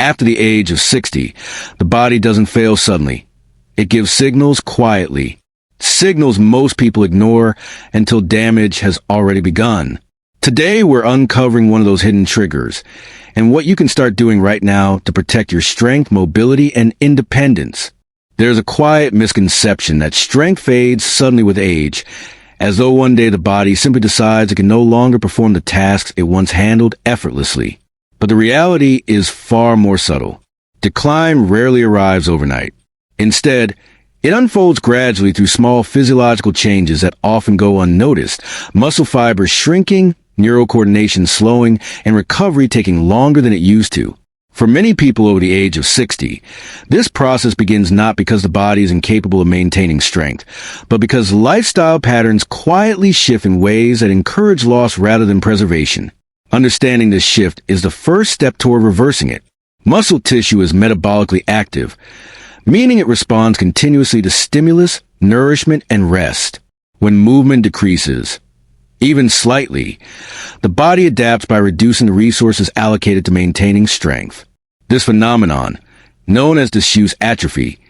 After the age of 60, the body doesn't fail suddenly. It gives signals quietly. Signals most people ignore until damage has already begun. Today, we're uncovering one of those hidden triggers and what you can start doing right now to protect your strength, mobility, and independence. There's a quiet misconception that strength fades suddenly with age, as though one day the body simply decides it can no longer perform the tasks it once handled effortlessly. But the reality is far more subtle. Decline rarely arrives overnight. Instead, it unfolds gradually through small physiological changes that often go unnoticed, muscle fibers shrinking, neural coordination slowing, and recovery taking longer than it used to. For many people over the age of 60, this process begins not because the body is incapable of maintaining strength, but because lifestyle patterns quietly shift in ways that encourage loss rather than preservation. Understanding this shift is the first step toward reversing it. Muscle tissue is metabolically active, meaning it responds continuously to stimulus, nourishment, and rest. When movement decreases, even slightly, the body adapts by reducing the resources allocated to maintaining strength. This phenomenon, known as disuse atrophy,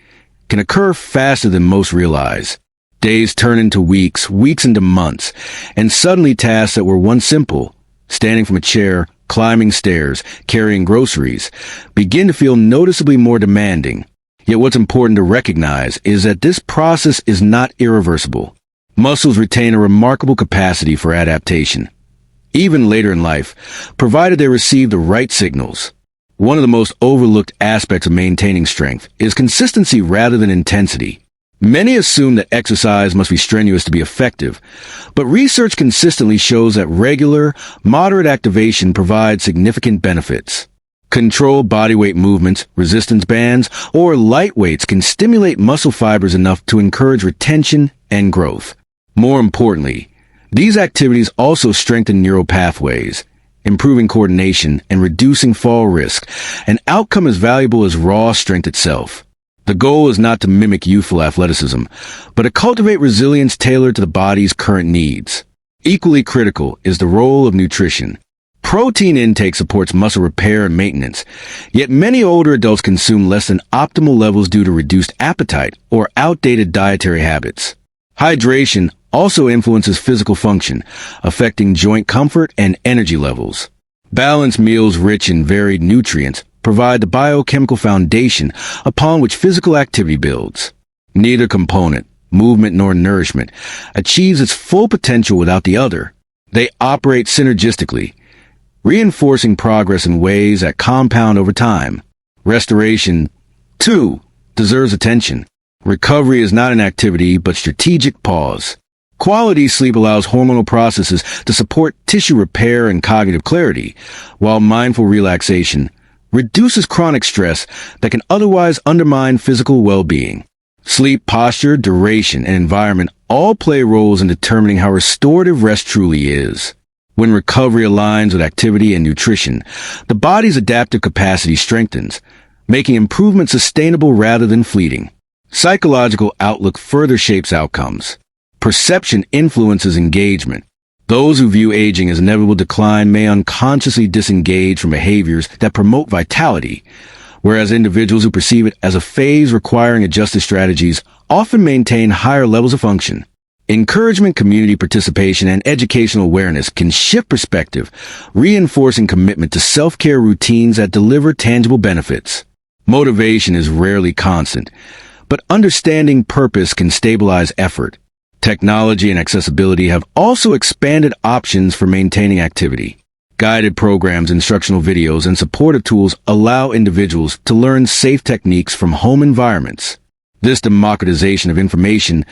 can occur faster than most realize. Days turn into weeks, weeks into months, and suddenly tasks that were once simple, standing from a chair, climbing stairs, carrying groceries, begin to feel noticeably more demanding. Yet what's important to recognize is that this process is not irreversible. Muscles retain a remarkable capacity for adaptation, even later in life, provided they receive the right signals. One of the most overlooked aspects of maintaining strength is consistency rather than intensity. Many assume that exercise must be strenuous to be effective, but research consistently shows that regular, moderate activation provides significant benefits. Controlled bodyweight movements, resistance bands, or light weights can stimulate muscle fibers enough to encourage retention and growth. More importantly, these activities also strengthen neural pathways, improving coordination and reducing fall risk, an outcome as valuable as raw strength itself. The goal is not to mimic youthful athleticism, but to cultivate resilience tailored to the body's current needs. Equally critical is the role of nutrition. Protein intake supports muscle repair and maintenance, yet many older adults consume less than optimal levels due to reduced appetite or outdated dietary habits. Hydration also influences physical function, affecting joint comfort and energy levels. Balanced meals rich in varied nutrients provide the biochemical foundation upon which physical activity builds. Neither component, movement nor nourishment, achieves its full potential without the other. They operate synergistically, reinforcing progress in ways that compound over time. Restoration, too, deserves attention. Recovery is not an activity, but strategic pause. Quality sleep allows hormonal processes to support tissue repair and cognitive clarity, while mindful relaxation reduces chronic stress that can otherwise undermine physical well-being. Sleep posture, duration, and environment all play roles in determining how restorative rest truly is. When recovery aligns with activity and nutrition, the body's adaptive capacity strengthens, making improvement sustainable rather than fleeting. Psychological outlook further shapes outcomes. Perception influences engagement. Those who view aging as inevitable decline may unconsciously disengage from behaviors that promote vitality, whereas individuals who perceive it as a phase requiring adjusted strategies often maintain higher levels of function. Encouragement, community participation, and educational awareness can shift perspective, reinforcing commitment to self-care routines that deliver tangible benefits. Motivation is rarely constant, but understanding purpose can stabilize effort. Technology and accessibility have also expanded options for maintaining activity. Guided programs, instructional videos, and supportive tools allow individuals to learn safe techniques from home environments. This democratization of information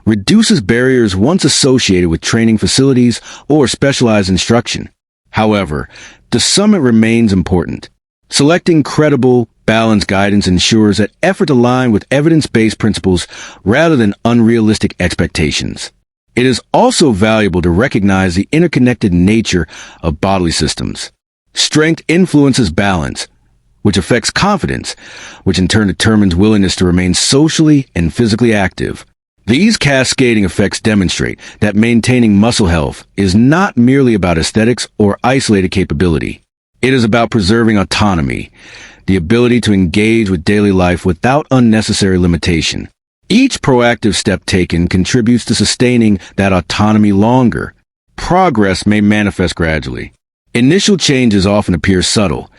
reduces barriers once associated with training facilities or specialized instruction. However, the summit remains important. Selecting credible, balanced guidance ensures that efforts align with evidence-based principles rather than unrealistic expectations. It is also valuable to recognize the interconnected nature of bodily systems. Strength influences balance, which affects confidence, which in turn determines willingness to remain socially and physically active. These cascading effects demonstrate that maintaining muscle health is not merely about aesthetics or isolated capability. It is about preserving autonomy, the ability to engage with daily life without unnecessary limitation. Each proactive step taken contributes to sustaining that autonomy longer. Progress may manifest gradually. Initial changes often appear subtle.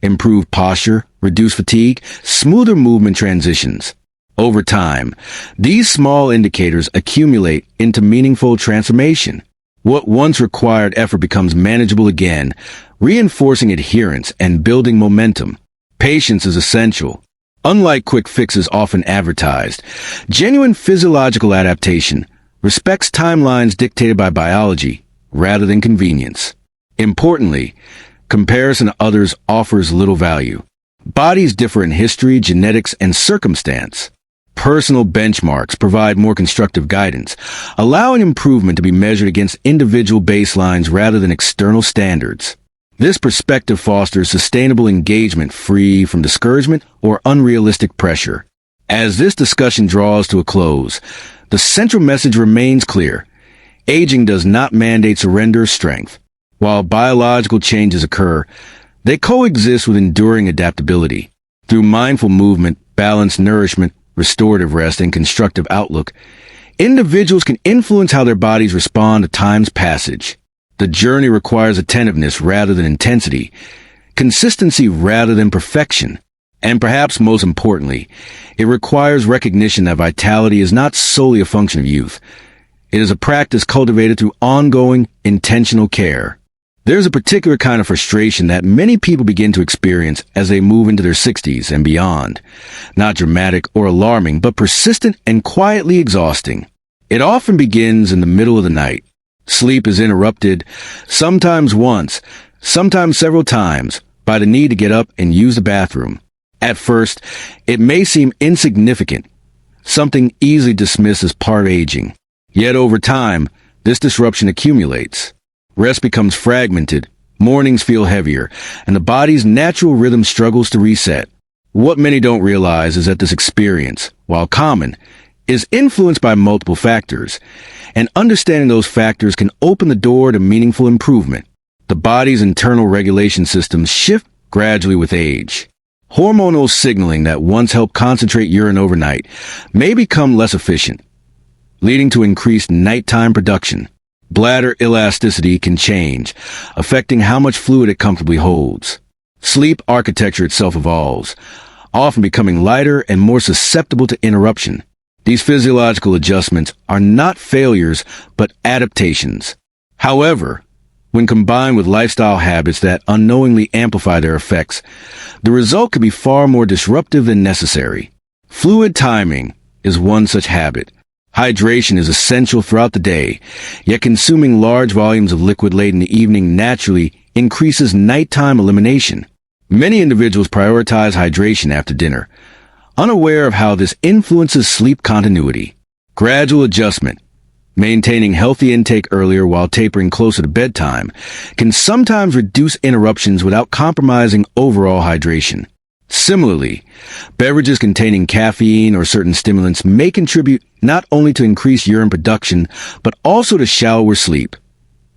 Improved posture, reduced fatigue, smoother movement transitions. Over time, these small indicators accumulate into meaningful transformation. What once required effort becomes manageable again, reinforcing adherence and building momentum. Patience is essential. Unlike quick fixes often advertised, genuine physiological adaptation respects timelines dictated by biology rather than convenience. Importantly, comparison to others offers little value. Bodies differ in history, genetics, and circumstance. Personal benchmarks provide more constructive guidance, allowing improvement to be measured against individual baselines rather than external standards. This perspective fosters sustainable engagement free from discouragement or unrealistic pressure. As this discussion draws to a close, the central message remains clear. Aging does not mandate surrender of strength. While biological changes occur, they coexist with enduring adaptability. Through mindful movement, balanced nourishment, restorative rest, and constructive outlook, individuals can influence how their bodies respond to time's passage. The journey requires attentiveness rather than intensity, consistency rather than perfection, and perhaps most importantly, it requires recognition that vitality is not solely a function of youth. It is a practice cultivated through ongoing, intentional care. There's a particular kind of frustration that many people begin to experience as they move into their 60s and beyond. Not dramatic or alarming, but persistent and quietly exhausting. It often begins in the middle of the night. Sleep is interrupted, sometimes once, sometimes several times, by the need to get up and use the bathroom. At first, it may seem insignificant, something easily dismissed as part of aging. Yet over time, this disruption accumulates. Rest becomes fragmented, mornings feel heavier, and the body's natural rhythm struggles to reset. What many don't realize is that this experience, while common, is influenced by multiple factors, and understanding those factors can open the door to meaningful improvement. The body's internal regulation systems shift gradually with age. Hormonal signaling that once helped concentrate urine overnight may become less efficient, leading to increased nighttime production. Bladder elasticity can change, affecting how much fluid it comfortably holds. Sleep architecture itself evolves, often becoming lighter and more susceptible to interruption. These physiological adjustments are not failures, but adaptations. However, when combined with lifestyle habits that unknowingly amplify their effects, the result can be far more disruptive than necessary. Fluid timing is one such habit. Hydration is essential throughout the day, yet consuming large volumes of liquid late in the evening naturally increases nighttime elimination. Many individuals prioritize hydration after dinner, unaware of how this influences sleep continuity. Gradual adjustment, maintaining healthy intake earlier while tapering closer to bedtime, can sometimes reduce interruptions without compromising overall hydration. Similarly, beverages containing caffeine or certain stimulants may contribute not only to increased urine production, but also to shallower sleep,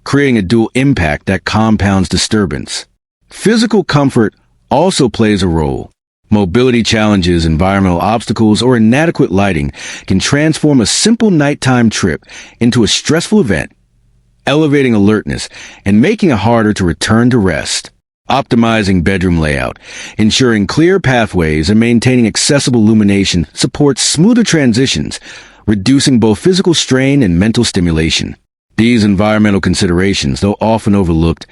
creating a dual impact that compounds disturbance. Physical comfort also plays a role. Mobility challenges, environmental obstacles, or inadequate lighting can transform a simple nighttime trip into a stressful event, elevating alertness and making it harder to return to rest. Optimizing bedroom layout, ensuring clear pathways, and maintaining accessible illumination supports smoother transitions, reducing both physical strain and mental stimulation. These environmental considerations, though often overlooked,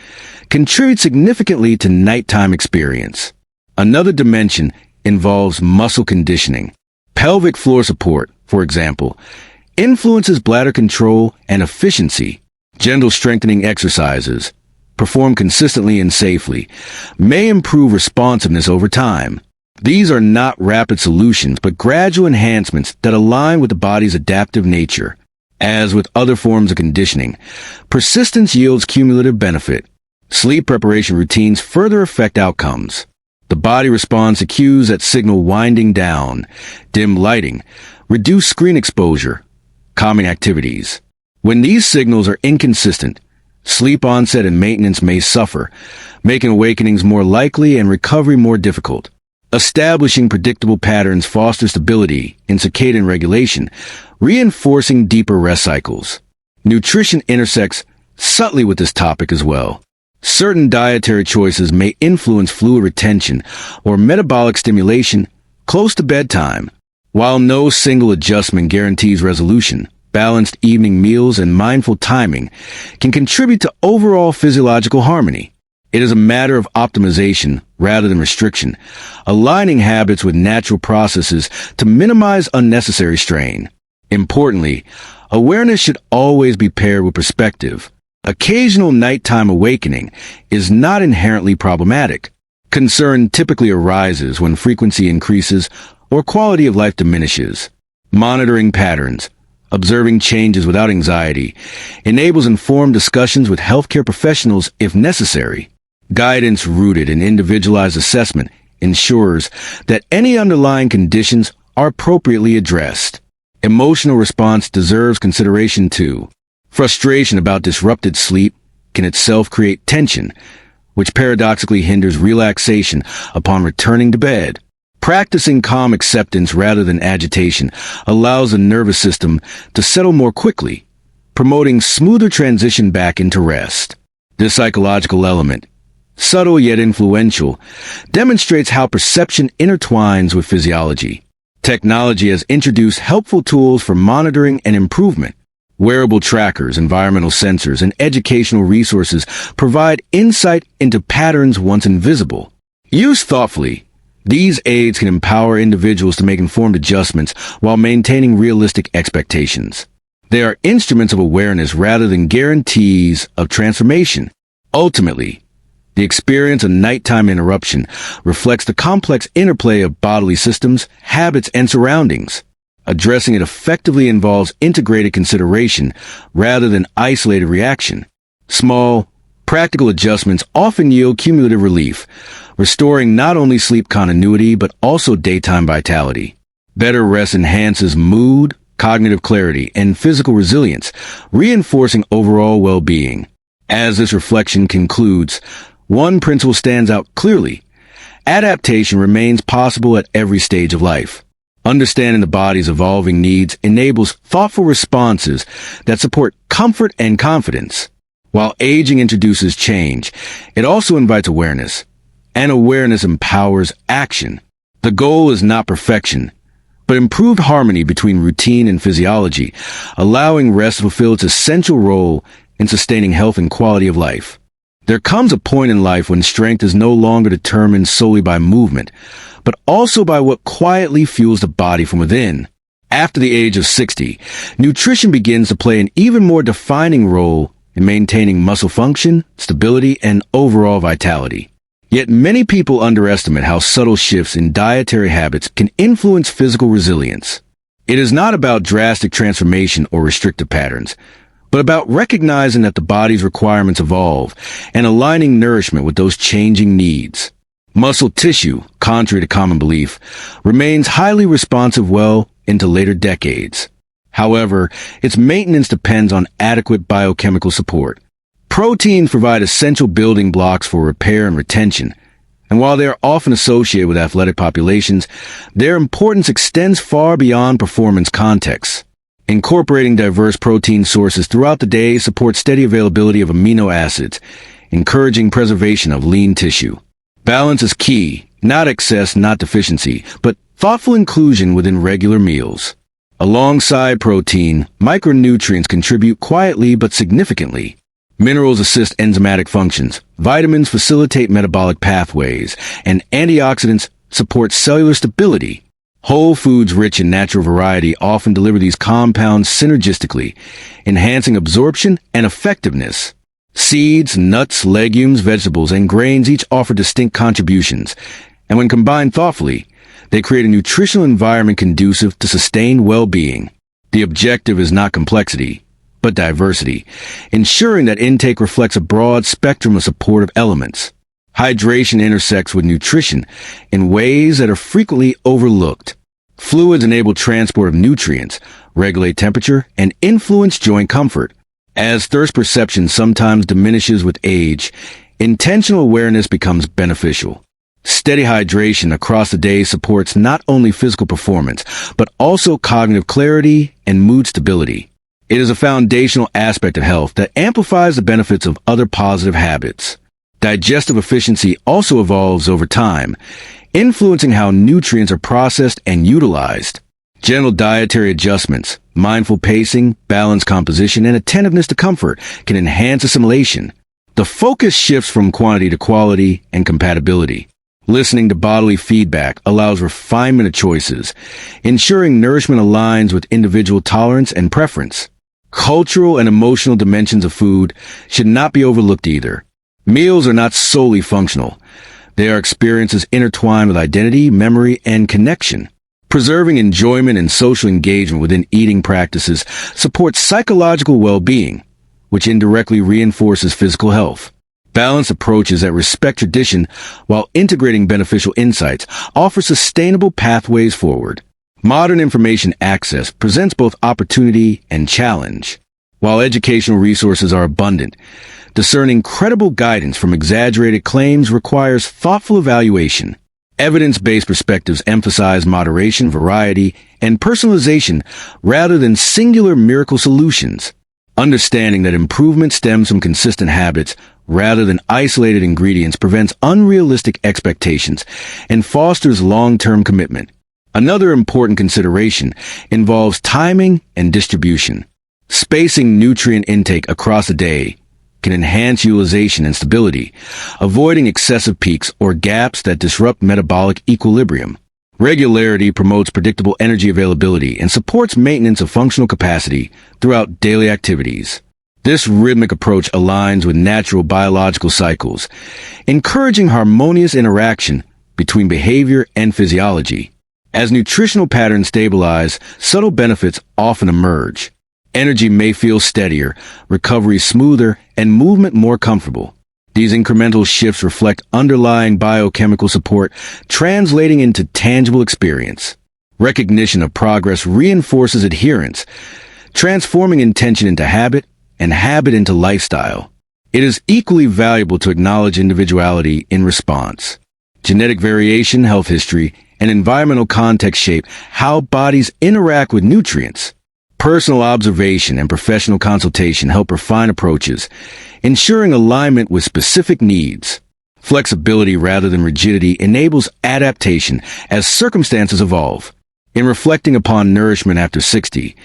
contribute significantly to nighttime experience. Another dimension involves muscle conditioning. Pelvic floor support, for example, influences bladder control and efficiency. Gentle strengthening exercises, performed consistently and safely, may improve responsiveness over time. These are not rapid solutions, but gradual enhancements that align with the body's adaptive nature. As with other forms of conditioning, persistence yields cumulative benefit. Sleep preparation routines further affect outcomes. The body responds to cues that signal winding down, dim lighting, reduced screen exposure, calming activities. When these signals are inconsistent, sleep onset and maintenance may suffer, making awakenings more likely and recovery more difficult. Establishing predictable patterns fosters stability in circadian regulation, reinforcing deeper rest cycles. Nutrition intersects subtly with this topic as well. Certain dietary choices may influence fluid retention or metabolic stimulation close to bedtime. While no single adjustment guarantees resolution, balanced evening meals and mindful timing can contribute to overall physiological harmony. It is a matter of optimization rather than restriction, aligning habits with natural processes to minimize unnecessary strain. Importantly, awareness should always be paired with perspective. Occasional nighttime awakening is not inherently problematic. Concern typically arises when frequency increases or quality of life diminishes. Monitoring patterns, observing changes without anxiety, enables informed discussions with healthcare professionals if necessary. Guidance rooted in individualized assessment ensures that any underlying conditions are appropriately addressed. Emotional response deserves consideration too. Frustration about disrupted sleep can itself create tension, which paradoxically hinders relaxation upon returning to bed. Practicing calm acceptance rather than agitation allows the nervous system to settle more quickly, promoting smoother transition back into rest. This psychological element, subtle yet influential, demonstrates how perception intertwines with physiology. Technology has introduced helpful tools for monitoring and improvement. Wearable trackers, environmental sensors, and educational resources provide insight into patterns once invisible. Used thoughtfully, these aids can empower individuals to make informed adjustments while maintaining realistic expectations. They are instruments of awareness rather than guarantees of transformation. Ultimately, the experience of nighttime interruption reflects the complex interplay of bodily systems, habits, and surroundings. Addressing it effectively involves integrated consideration rather than isolated reaction. Small, practical adjustments often yield cumulative relief, restoring not only sleep continuity but also daytime vitality. Better rest enhances mood, cognitive clarity, and physical resilience, reinforcing overall well-being. As this reflection concludes, one principle stands out clearly. Adaptation remains possible at every stage of life. Understanding the body's evolving needs enables thoughtful responses that support comfort and confidence. While aging introduces change, it also invites awareness, and awareness empowers action. The goal is not perfection, but improved harmony between routine and physiology, allowing rest to fulfill its essential role in sustaining health and quality of life. There comes a point in life when strength is no longer determined solely by movement, but also by what quietly fuels the body from within. After the age of 60, nutrition begins to play an even more defining role in maintaining muscle function, stability, and overall vitality. Yet many people underestimate how subtle shifts in dietary habits can influence physical resilience. It is not about drastic transformation or restrictive patterns, but about recognizing that the body's requirements evolve and aligning nourishment with those changing needs. Muscle tissue, contrary to common belief, remains highly responsive well into later decades. However, its maintenance depends on adequate biochemical support. Proteins provide essential building blocks for repair and retention, and while they are often associated with athletic populations, their importance extends far beyond performance contexts. Incorporating diverse protein sources throughout the day supports steady availability of amino acids, encouraging preservation of lean tissue. Balance is key, not excess, not deficiency, but thoughtful inclusion within regular meals. Alongside protein, micronutrients contribute quietly but significantly. Minerals assist enzymatic functions, vitamins facilitate metabolic pathways, and antioxidants support cellular stability. Whole foods rich in natural variety often deliver these compounds synergistically, enhancing absorption and effectiveness. Seeds, nuts, legumes, vegetables, and grains each offer distinct contributions, and when combined thoughtfully, they create a nutritional environment conducive to sustained well-being. The objective is not complexity, but diversity, ensuring that intake reflects a broad spectrum of supportive elements. Hydration intersects with nutrition in ways that are frequently overlooked. Fluids enable transport of nutrients, regulate temperature, and influence joint comfort. As thirst perception sometimes diminishes with age, intentional awareness becomes beneficial. Steady hydration across the day supports not only physical performance, but also cognitive clarity and mood stability. It is a foundational aspect of health that amplifies the benefits of other positive habits. Digestive efficiency also evolves over time, influencing how nutrients are processed and utilized. Gentle dietary adjustments, mindful pacing, balanced composition, and attentiveness to comfort can enhance assimilation. The focus shifts from quantity to quality and compatibility. Listening to bodily feedback allows refinement of choices, ensuring nourishment aligns with individual tolerance and preference. Cultural and emotional dimensions of food should not be overlooked either. Meals are not solely functional. They are experiences intertwined with identity, memory, and connection. Preserving enjoyment and social engagement within eating practices supports psychological well-being, which indirectly reinforces physical health. Balanced approaches that respect tradition while integrating beneficial insights offer sustainable pathways forward. Modern information access presents both opportunity and challenge. While educational resources are abundant, discerning credible guidance from exaggerated claims requires thoughtful evaluation. Evidence-based perspectives emphasize moderation, variety, and personalization rather than singular miracle solutions. Understanding that improvement stems from consistent habits rather than isolated ingredients prevents unrealistic expectations and fosters long-term commitment. Another important consideration involves timing and distribution. Spacing nutrient intake across a day can enhance utilization and stability, avoiding excessive peaks or gaps that disrupt metabolic equilibrium. Regularity promotes predictable energy availability and supports maintenance of functional capacity throughout daily activities. This rhythmic approach aligns with natural biological cycles, encouraging harmonious interaction between behavior and physiology. As nutritional patterns stabilize, subtle benefits often emerge. Energy may feel steadier, recovery smoother, and movement more comfortable. These incremental shifts reflect underlying biochemical support, translating into tangible experience. Recognition of progress reinforces adherence, transforming intention into habit and habit into lifestyle. It is equally valuable to acknowledge individuality in response. Genetic variation, health history, and environmental context shape how bodies interact with nutrients. Personal observation and professional consultation help refine approaches, ensuring alignment with specific needs. Flexibility rather than rigidity enables adaptation as circumstances evolve. In reflecting upon nourishment after 60,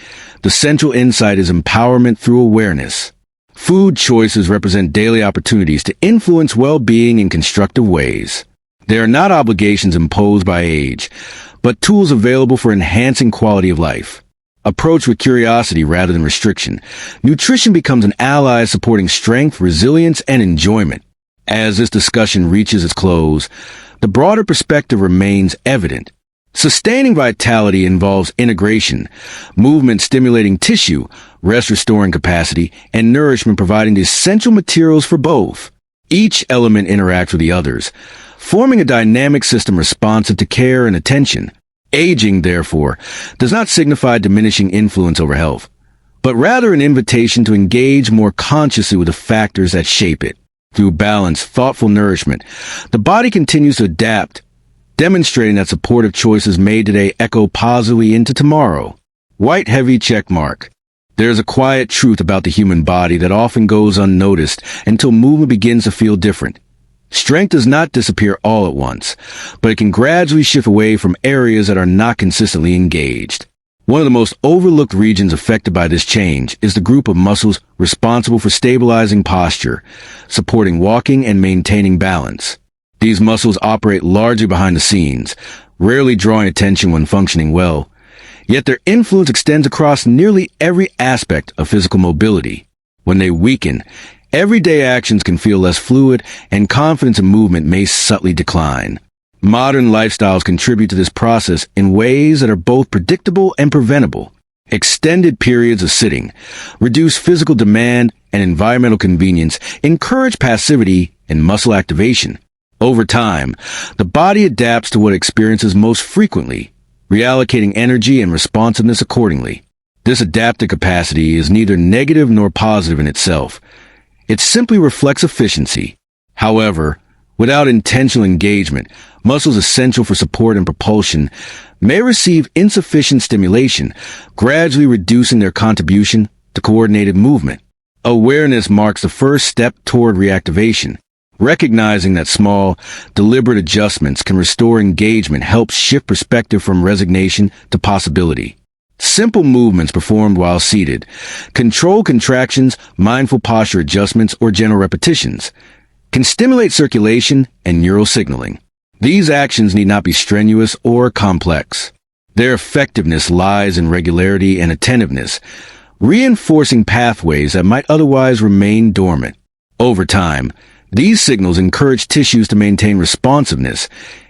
the central insight is empowerment through awareness. Food choices represent daily opportunities to influence well-being in constructive ways. They are not obligations imposed by age, but tools available for enhancing quality of life. Approach with curiosity rather than restriction. Nutrition becomes an ally supporting strength, resilience, and enjoyment. As this discussion reaches its close, the broader perspective remains evident. Sustaining vitality involves integration, movement stimulating tissue, rest restoring capacity, and nourishment providing the essential materials for both. Each element interacts with the others, forming a dynamic system responsive to care and attention. Aging, therefore, does not signify diminishing influence over health, but rather an invitation to engage more consciously with the factors that shape it. Through balanced, thoughtful nourishment, the body continues to adapt, demonstrating that supportive choices made today echo positively into tomorrow. White heavy check mark. There is a quiet truth about the human body that often goes unnoticed until movement begins to feel different. Strength does not disappear all at once, but it can gradually shift away from areas that are not consistently engaged. One of the most overlooked regions affected by this change is the group of muscles responsible for stabilizing posture, supporting walking and maintaining balance. These muscles operate largely behind the scenes, rarely drawing attention when functioning well, yet their influence extends across nearly every aspect of physical mobility. When they weaken, everyday actions can feel less fluid, and confidence in movement may subtly decline. Modern lifestyles contribute to this process in ways that are both predictable and preventable. Extended periods of sitting, reduced physical demand, and environmental convenience encourage passivity and muscle activation. Over time, the body adapts to what it experiences most frequently, reallocating energy and responsiveness accordingly. This adaptive capacity is neither negative nor positive in itself. It simply reflects efficiency. However, Without intentional engagement, muscles essential for support and propulsion may receive insufficient stimulation, gradually reducing their contribution to coordinated movement. Awareness marks the first step toward reactivation. Recognizing that small, deliberate adjustments can restore engagement helps shift perspective from resignation to possibility. Simple movements performed while seated, controlled contractions, mindful posture adjustments, or gentle repetitions can stimulate circulation and neural signaling. These actions need not be strenuous or complex. Their effectiveness lies in regularity and attentiveness, reinforcing pathways that might otherwise remain dormant. Over time, these signals encourage tissues to maintain responsiveness,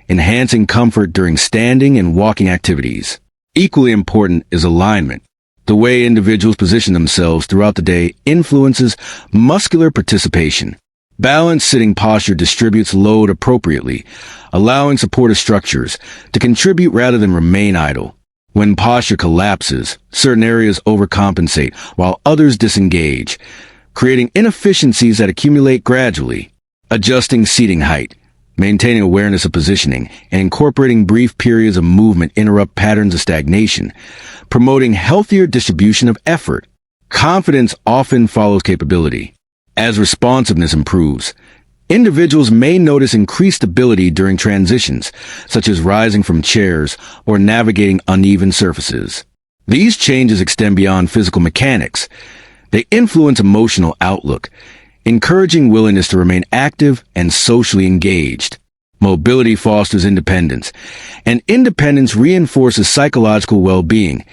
enhancing comfort during standing and walking activities. Equally important is alignment. The way individuals position themselves throughout the day influences muscular participation. Balanced sitting posture distributes load appropriately, allowing supportive structures to contribute rather than remain idle. When posture collapses, certain areas overcompensate while others disengage, creating inefficiencies that accumulate gradually. Adjusting seating height, maintaining awareness of positioning, and incorporating brief periods of movement interrupt patterns of stagnation, promoting healthier distribution of effort. Confidence often follows capability. As responsiveness improves, individuals may notice increased ability during transitions, such as rising from chairs or navigating uneven surfaces. These changes extend beyond physical mechanics. They influence emotional outlook, encouraging willingness to remain active and socially engaged. Mobility fosters independence, and independence reinforces psychological well-being,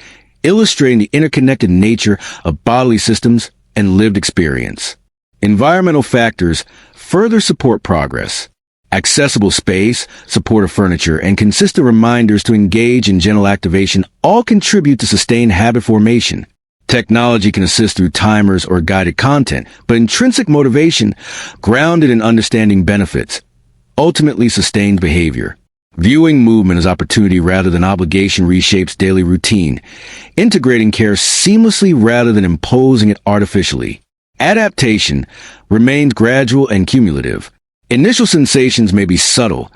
illustrating the interconnected nature of bodily systems and lived experience. Environmental factors further support progress. Accessible space, supportive furniture, and consistent reminders to engage in gentle activation all contribute to sustained habit formation. Technology can assist through timers or guided content, but intrinsic motivation, grounded in understanding benefits, ultimately sustains behavior. Viewing movement as opportunity rather than obligation reshapes daily routine, integrating care seamlessly rather than imposing it artificially. Adaptation remains gradual and cumulative. Initial sensations may be subtle,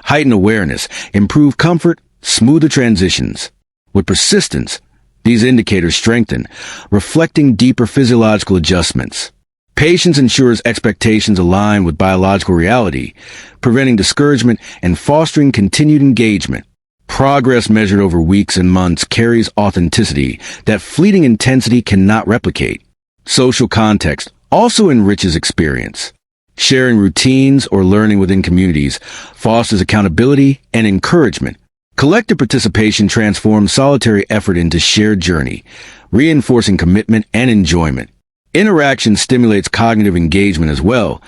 heighten awareness, improve comfort, smoother transitions. With persistence, these indicators strengthen, reflecting deeper physiological adjustments. Patience ensures expectations align with biological reality, preventing discouragement and fostering continued engagement. Progress measured over weeks and months carries authenticity that fleeting intensity cannot replicate. Social context also enriches experience. Sharing routines or learning within communities fosters accountability and encouragement. Collective participation transforms solitary effort into shared journey, reinforcing commitment and enjoyment. Interaction stimulates cognitive engagement as well,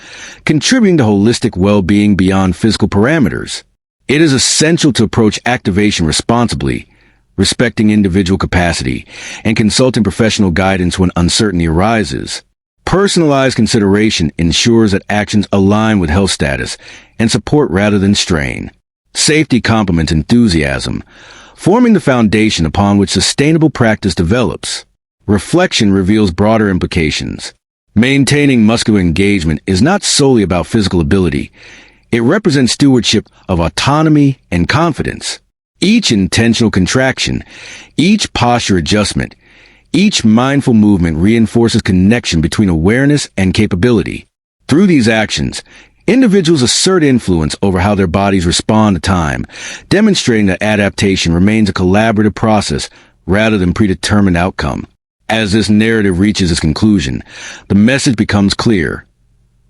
contributing to holistic well-being beyond physical parameters. It is essential to approach activation responsibly, respecting individual capacity, and consulting professional guidance when uncertainty arises. Personalized consideration ensures that actions align with health status and support rather than strain. Safety complements enthusiasm, forming the foundation upon which sustainable practice develops. Reflection reveals broader implications. Maintaining muscular engagement is not solely about physical ability. It represents stewardship of autonomy and confidence. Each intentional contraction, each posture adjustment, each mindful movement reinforces connection between awareness and capability. Through these actions, individuals assert influence over how their bodies respond to time, demonstrating that adaptation remains a collaborative process rather than predetermined outcome. As this narrative reaches its conclusion, the message becomes clear.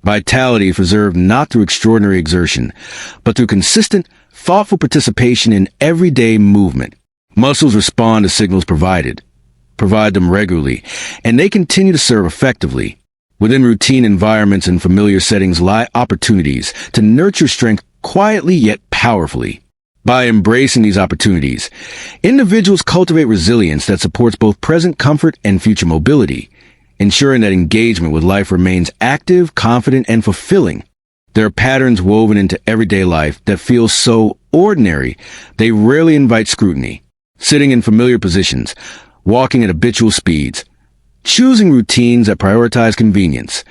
Vitality is preserved not through extraordinary exertion, but through consistent, thoughtful participation in everyday movement. Muscles respond to signals provide them regularly, and they continue to serve effectively. Within routine environments and familiar settings lie opportunities to nurture strength quietly yet powerfully. By embracing these opportunities, individuals cultivate resilience that supports both present comfort and future mobility, ensuring that engagement with life remains active, confident, and fulfilling. There are patterns woven into everyday life that feel so ordinary, they rarely invite scrutiny. Sitting in familiar positions, walking at habitual speeds, choosing routines that prioritize convenience.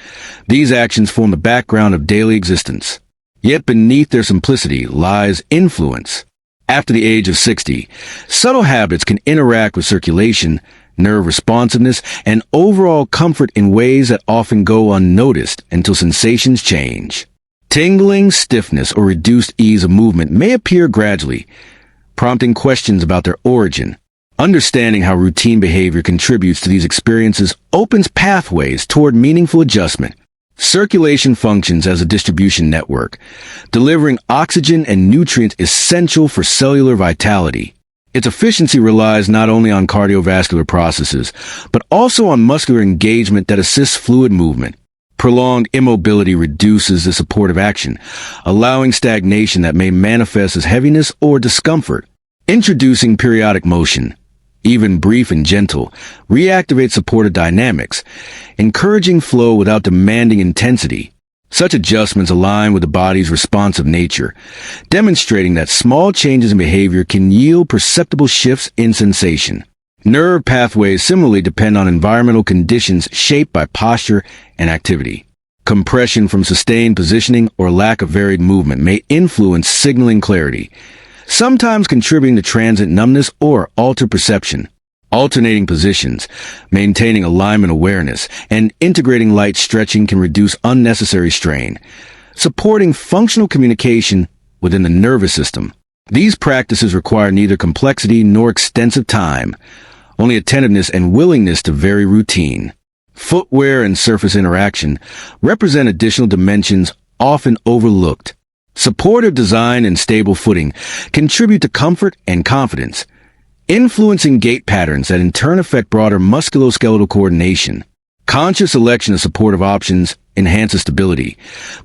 These actions form the background of daily existence. Yet beneath their simplicity lies influence. After the age of 60, subtle habits can interact with circulation, nerve responsiveness, and overall comfort in ways that often go unnoticed until sensations change. Tingling, stiffness, or reduced ease of movement may appear gradually, prompting questions about their origin. Understanding how routine behavior contributes to these experiences opens pathways toward meaningful adjustment. Circulation functions as a distribution network, delivering oxygen and nutrients essential for cellular vitality. Its efficiency relies not only on cardiovascular processes, but also on muscular engagement that assists fluid movement. Prolonged immobility reduces the supportive action, allowing stagnation that may manifest as heaviness or discomfort. Introducing periodic motion, even brief and gentle, reactivates supportive dynamics, encouraging flow without demanding intensity. Such adjustments align with the body's responsive nature, demonstrating that small changes in behavior can yield perceptible shifts in sensation. Nerve pathways similarly depend on environmental conditions shaped by posture and activity. Compression from sustained positioning or lack of varied movement may influence signaling clarity, sometimes contributing to transient numbness or altered perception. Alternating positions, maintaining alignment awareness, and integrating light stretching can reduce unnecessary strain, supporting functional communication within the nervous system. These practices require neither complexity nor extensive time, only attentiveness and willingness to vary routine. Footwear and surface interaction represent additional dimensions often overlooked. Supportive design and stable footing contribute to comfort and confidence, influencing gait patterns that in turn affect broader musculoskeletal coordination. Conscious selection of supportive options enhances stability,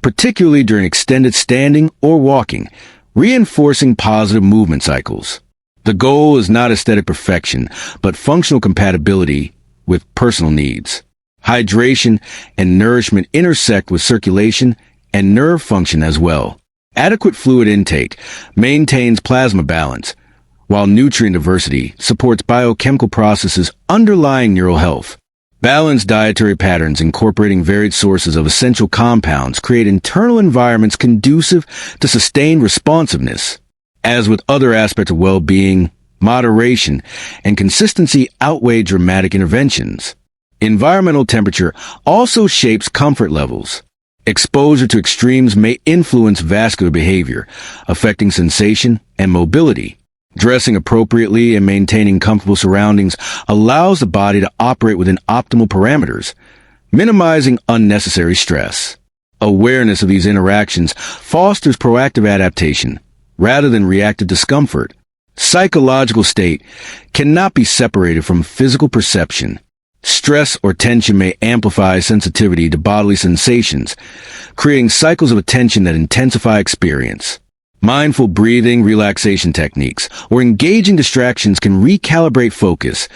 particularly during extended standing or walking, reinforcing positive movement cycles. The goal is not aesthetic perfection, but functional compatibility with personal needs. Hydration and nourishment intersect with circulation and nerve function as well. Adequate fluid intake maintains plasma balance, while nutrient diversity supports biochemical processes underlying neural health. Balanced dietary patterns incorporating varied sources of essential compounds create internal environments conducive to sustained responsiveness. As with other aspects of well-being, moderation and consistency outweigh dramatic interventions. Environmental temperature also shapes comfort levels. Exposure to extremes may influence vascular behavior, affecting sensation and mobility. Dressing appropriately and maintaining comfortable surroundings allows the body to operate within optimal parameters, minimizing unnecessary stress. Awareness of these interactions fosters proactive adaptation, rather than reactive discomfort. Psychological state cannot be separated from physical perception. Stress or tension may amplify sensitivity to bodily sensations, creating cycles of attention that intensify experience. Mindful breathing, relaxation techniques, or engaging distractions can recalibrate focus,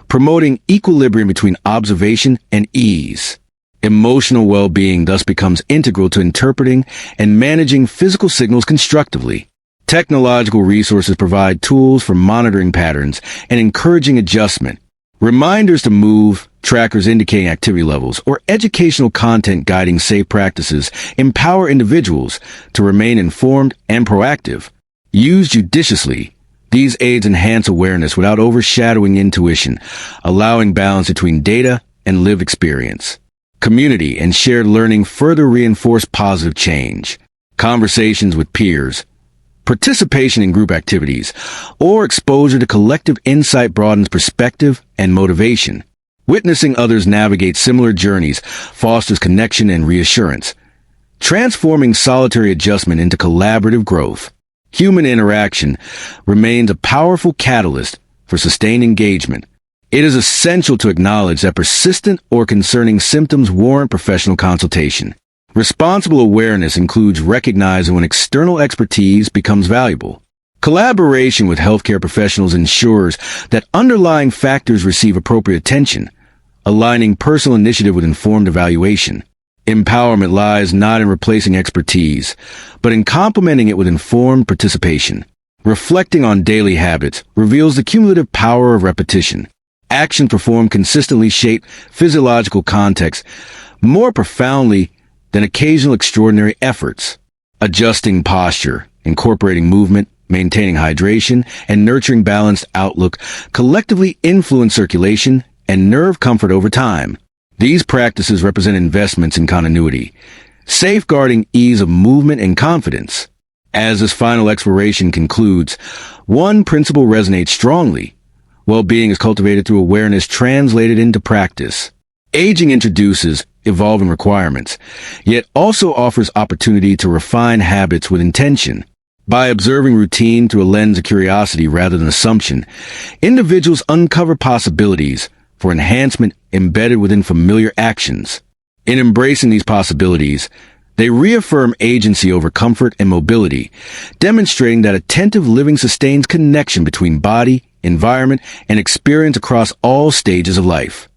promoting equilibrium between observation and ease. Emotional well-being thus becomes integral to interpreting and managing physical signals constructively. Technological resources provide tools for monitoring patterns and encouraging adjustment. Reminders to move, trackers indicating activity levels, or educational content guiding safe practices empower individuals to remain informed and proactive. Used judiciously, these aids enhance awareness without overshadowing intuition, allowing balance between data and lived experience. Community and shared learning further reinforce positive change. Conversations with peers, participation in group activities, or exposure to collective insight broadens perspective and motivation. Witnessing others navigate similar journeys fosters connection and reassurance, transforming solitary adjustment into collaborative growth. Human interaction remains a powerful catalyst for sustained engagement. It is essential to acknowledge that persistent or concerning symptoms warrant professional consultation. Responsible awareness includes recognizing when external expertise becomes valuable. Collaboration with healthcare professionals ensures that underlying factors receive appropriate attention, aligning personal initiative with informed evaluation. Empowerment lies not in replacing expertise, but in complementing it with informed participation. Reflecting on daily habits reveals the cumulative power of repetition. Actions performed consistently shape physiological context more profoundly than occasional extraordinary efforts. Adjusting posture, incorporating movement, maintaining hydration, and nurturing balanced outlook collectively influence circulation and nerve comfort over time. These practices represent investments in continuity, safeguarding ease of movement and confidence. As this final exploration concludes, one principle resonates strongly. Well-being is cultivated through awareness translated into practice. Aging introduces evolving requirements, yet also offers opportunity to refine habits with intention. By observing routine through a lens of curiosity rather than assumption, individuals uncover possibilities for enhancement embedded within familiar actions. In embracing these possibilities, they reaffirm agency over comfort and mobility, demonstrating that attentive living sustains connection between body, environment, and experience across all stages of life.